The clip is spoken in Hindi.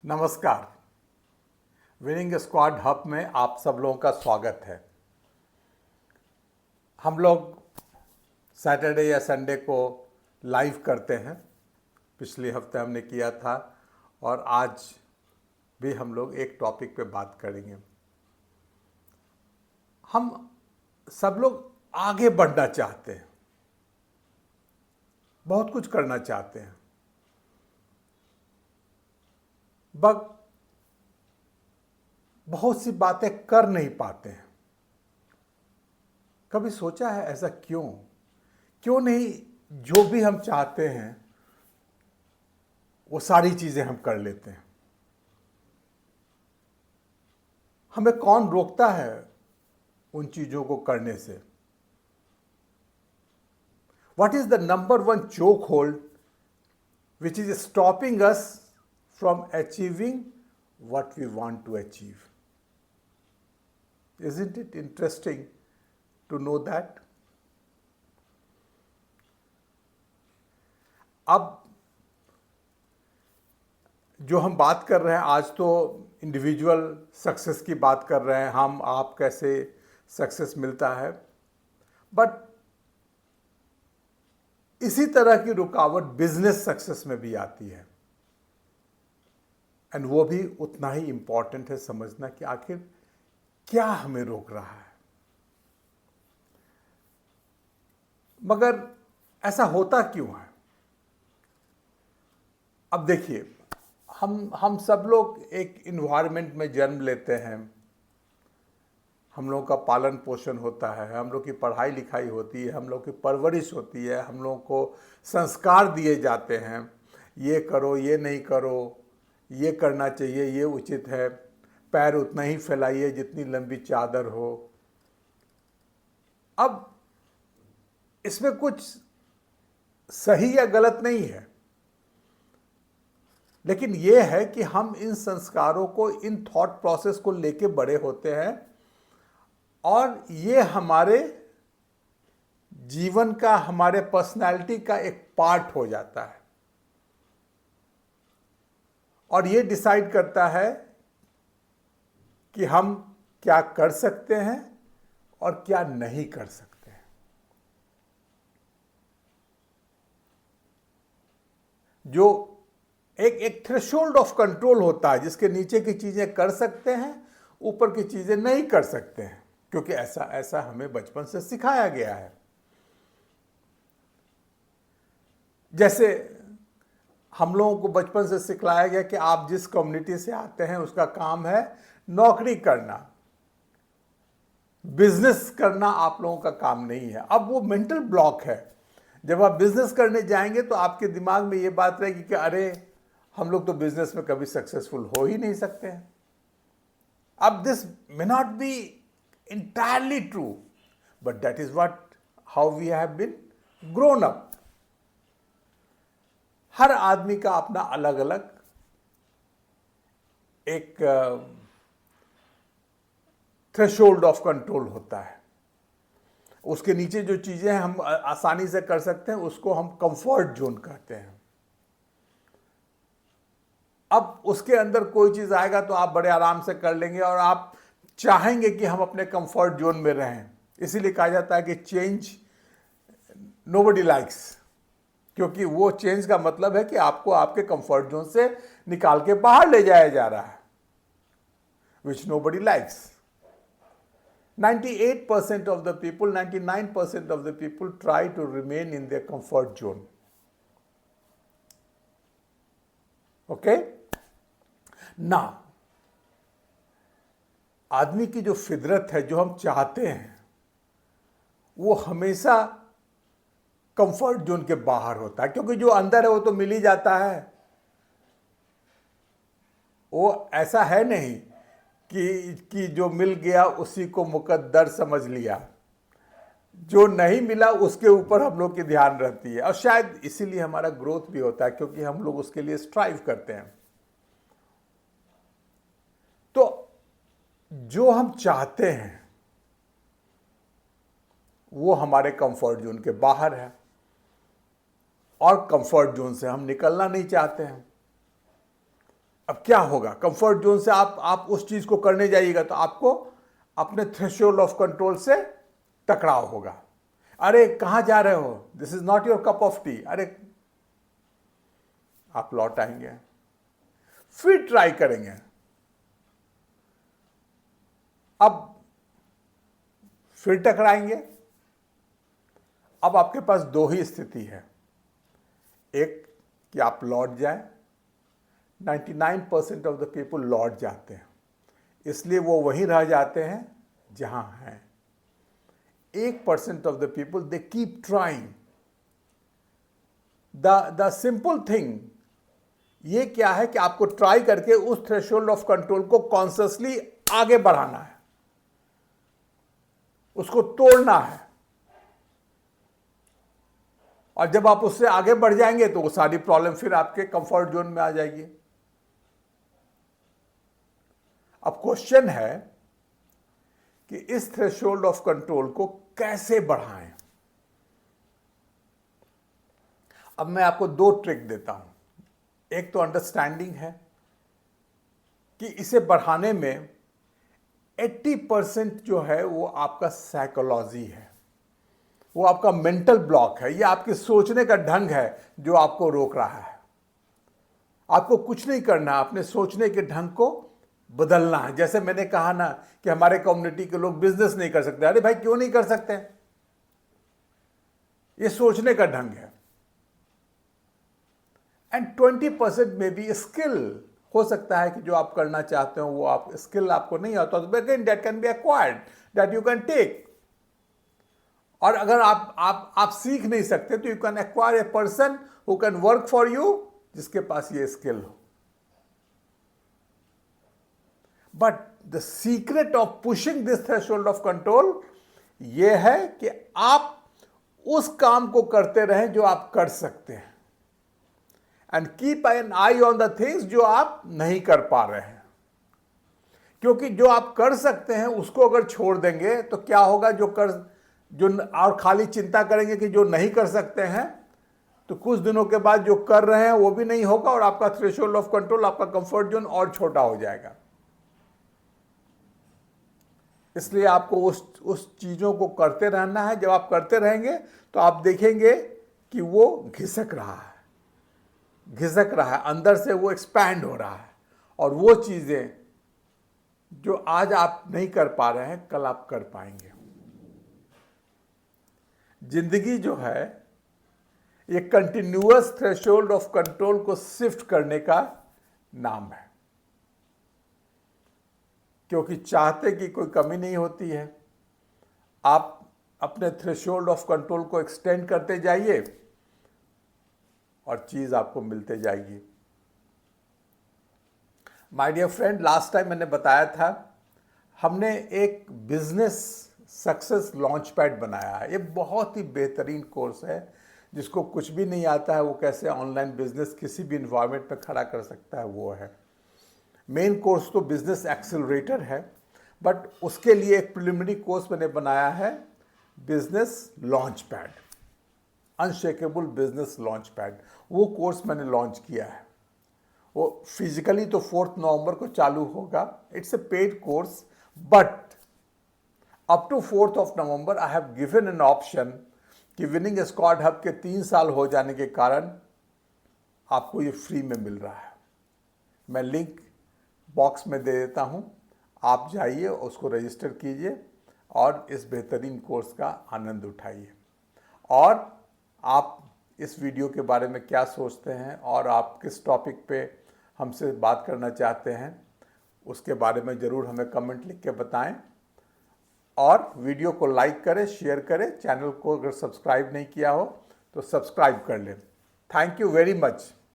नमस्कार। विनिंग स्क्वाड हब में आप सब लोगों का स्वागत है। हम लोग सैटरडे या संडे को लाइव करते हैं। पिछले हफ्ते हमने किया था और आज भी हम लोग एक टॉपिक पे बात करेंगे। हम सब लोग आगे बढ़ना चाहते हैं, बहुत कुछ करना चाहते हैं, बट बहुत सी बातें कर नहीं पाते हैं। कभी सोचा है ऐसा क्यों नहीं? जो भी हम चाहते हैं वो सारी चीजें हम कर लेते हैं। हमें कौन रोकता है उन चीजों को करने से? What is the number one chokehold which is stopping us from achieving what we want to achieve? Isn't it interesting to know that? अब जो हम बात कर रहे हैं आज, तो इंडिविजुअल सक्सेस की बात कर रहे हैं। हम आप कैसे सक्सेस मिलता है, बट इसी तरह की रुकावट बिजनेस सक्सेस में भी आती है। एंड वो भी उतना ही इंपॉर्टेंट है समझना कि आखिर क्या हमें रोक रहा है। मगर ऐसा होता क्यों है? अब देखिए, हम सब लोग एक इन्वायरमेंट में जन्म लेते हैं। हम लोगों का पालन पोषण होता है, हम लोग की पढ़ाई लिखाई होती है, हम लोग की परवरिश होती है, हम लोगों को संस्कार दिए जाते हैं, ये करो, ये नहीं करो, ये करना चाहिए, ये उचित है, पैर उतना ही फैलाइए जितनी लंबी चादर हो। अब इसमें कुछ सही या गलत नहीं है, लेकिन यह है कि हम इन संस्कारों को, इन थॉट प्रोसेस को लेके बड़े होते हैं और ये हमारे जीवन का, हमारे पर्सनालिटी का एक पार्ट हो जाता है और ये डिसाइड करता है कि हम क्या कर सकते हैं और क्या नहीं कर सकते हैं। जो एक थ्रेशोल्ड ऑफ कंट्रोल होता है, जिसके नीचे की चीजें कर सकते हैं, ऊपर की चीजें नहीं कर सकते हैं, क्योंकि ऐसा हमें बचपन से सिखाया गया है। जैसे हम लोगों को बचपन से सिखाया गया कि आप जिस कम्युनिटी से आते हैं उसका काम है नौकरी करना, बिजनेस करना आप लोगों का काम नहीं है। अब वो मेंटल ब्लॉक है। जब आप बिजनेस करने जाएंगे तो आपके दिमाग में ये बात रहेगी कि अरे, हम लोग तो बिजनेस में कभी सक्सेसफुल हो ही नहीं सकते हैं। अब this may not be entirely true, but that is how we have been grown up. हर आदमी का अपना अलग अलग एक थ्रेशोल्ड ऑफ कंट्रोल होता है। उसके नीचे जो चीजें हम आसानी से कर सकते हैं उसको हम कंफर्ट जोन कहते हैं। अब उसके अंदर कोई चीज आएगा तो आप बड़े आराम से कर लेंगे और आप चाहेंगे कि हम अपने कंफर्ट जोन में रहें। इसीलिए कहा जाता है कि चेंज नोबडी लाइक्स, क्योंकि वो चेंज का मतलब है कि आपको आपके कंफर्ट जोन से निकाल के बाहर ले जाया जा रहा है, which nobody likes. 98% of the people, 99% of the people try to remain in their comfort zone. Okay, ना आदमी की जो फितरत है, जो हम चाहते हैं, वो हमेशा कंफर्ट जोन के बाहर होता है, क्योंकि जो अंदर है वो तो मिल ही जाता है। वो ऐसा है नहीं कि जो मिल गया उसी को मुकद्दर समझ लिया, जो नहीं मिला उसके ऊपर हम लोग की ध्यान रहती है। और शायद इसीलिए हमारा ग्रोथ भी होता है, क्योंकि हम लोग उसके लिए स्ट्राइव करते हैं। तो जो हम चाहते हैं वो हमारे कंफर्ट जोन के बाहर है और कंफर्ट जोन से हम निकलना नहीं चाहते हैं। अब क्या होगा, कंफर्ट जोन से आप उस चीज को करने जाइएगा तो आपको अपने थ्रेशोल्ड ऑफ कंट्रोल से टकराव होगा। अरे कहां जा रहे हो, this is not your cup of T, अरे आप लौट आएंगे, फिर ट्राई करेंगे। अब फिर टकराएंगे। अब आपके पास दो ही स्थिति है, एक कि आप लौट जाएं। 99% ऑफ द पीपल लौट जाते हैं, इसलिए वो वहीं रह जाते हैं जहां हैं। 1% of the people they keep trying. The simple thing ये क्या है कि आपको ट्राई करके उस थ्रेशोल्ड ऑफ कंट्रोल को कॉन्शियसली आगे बढ़ाना है, उसको तोड़ना है। और जब आप उससे आगे बढ़ जाएंगे तो वो सारी प्रॉब्लम फिर आपके कंफर्ट जोन में आ जाएगी। अब क्वेश्चन है कि इस थ्रेशोल्ड ऑफ कंट्रोल को कैसे बढ़ाएं। अब मैं आपको दो ट्रिक देता हूं। एक तो अंडरस्टैंडिंग है कि इसे बढ़ाने में 80% जो है वो आपका साइकोलॉजी है, वो आपका मेंटल ब्लॉक है, ये आपके सोचने का ढंग है जो आपको रोक रहा है। आपको कुछ नहीं करना है, अपने सोचने के ढंग को बदलना है। जैसे मैंने कहा ना कि हमारे कम्युनिटी के लोग बिजनेस नहीं कर सकते, अरे भाई क्यों नहीं कर सकते, ये सोचने का ढंग है। एंड 20% में भी स्किल हो सकता है कि जो आप करना चाहते हो वो आप स्किल आपको नहीं आता, तो again that can be acquired, that you can take. और अगर आप सीख नहीं सकते तो you can acquire a person who can work for you, जिसके पास ये स्किल हो। But the secret of pushing this threshold of control ये है कि आप उस काम को करते रहें जो आप कर सकते हैं, and keep an I on the things जो आप नहीं कर पा रहे हैं। क्योंकि जो आप कर सकते हैं उसको अगर छोड़ देंगे तो क्या होगा, जो और खाली चिंता करेंगे कि जो नहीं कर सकते हैं, तो कुछ दिनों के बाद जो कर रहे हैं वो भी नहीं होगा और आपका थ्रेशोल्ड ऑफ कंट्रोल, आपका कंफर्ट जोन और छोटा हो जाएगा। इसलिए आपको उस चीजों को करते रहना है। जब आप करते रहेंगे तो आप देखेंगे कि वो घिसक रहा है, अंदर से वो एक्सपैंड हो रहा है, और वो चीजें जो आज आप नहीं कर पा रहे हैं कल आप कर पाएंगे। जिंदगी जो है ये कंटिन्यूअस थ्रेशोल्ड ऑफ कंट्रोल को शिफ्ट करने का नाम है, क्योंकि चाहते की कोई कमी नहीं होती है। आप अपने थ्रेशोल्ड ऑफ कंट्रोल को एक्सटेंड करते जाइए और चीज आपको मिलते जाएगी। My dear friend, last time मैंने बताया था हमने एक बिजनेस सक्सेस लॉन्च पैड बनाया है। ये बहुत ही बेहतरीन कोर्स है, जिसको कुछ भी नहीं आता है वो कैसे ऑनलाइन बिजनेस किसी भी इन्वायरमेंट में खड़ा कर सकता है, वो है। मेन कोर्स तो बिजनेस एक्सेलरेटर है, बट उसके लिए एक प्रिलिमिनरी कोर्स मैंने बनाया है, business launch pad, unshakeable business launch pad. वो कोर्स मैंने लॉन्च किया है। वो फिजिकली तो 4 नवंबर को चालू होगा। It's a paid course, but up to 4 November I have given an option कि विनिंग स्क्वाड हब के 3 साल हो जाने के कारण आपको ये फ्री में मिल रहा है। मैं लिंक बॉक्स में दे देता हूं, आप जाइए उसको रजिस्टर कीजिए और इस बेहतरीन कोर्स का आनंद उठाइए। और आप इस वीडियो के बारे में क्या सोचते हैं और आप किस टॉपिक पे हमसे बात करना चाहते हैं, उसके बारे में ज़रूर हमें कमेंट लिख के बताएं। और वीडियो को लाइक करें, शेयर करें। चैनल को अगर सब्सक्राइब नहीं किया हो तो सब्सक्राइब कर लें। Thank you very much.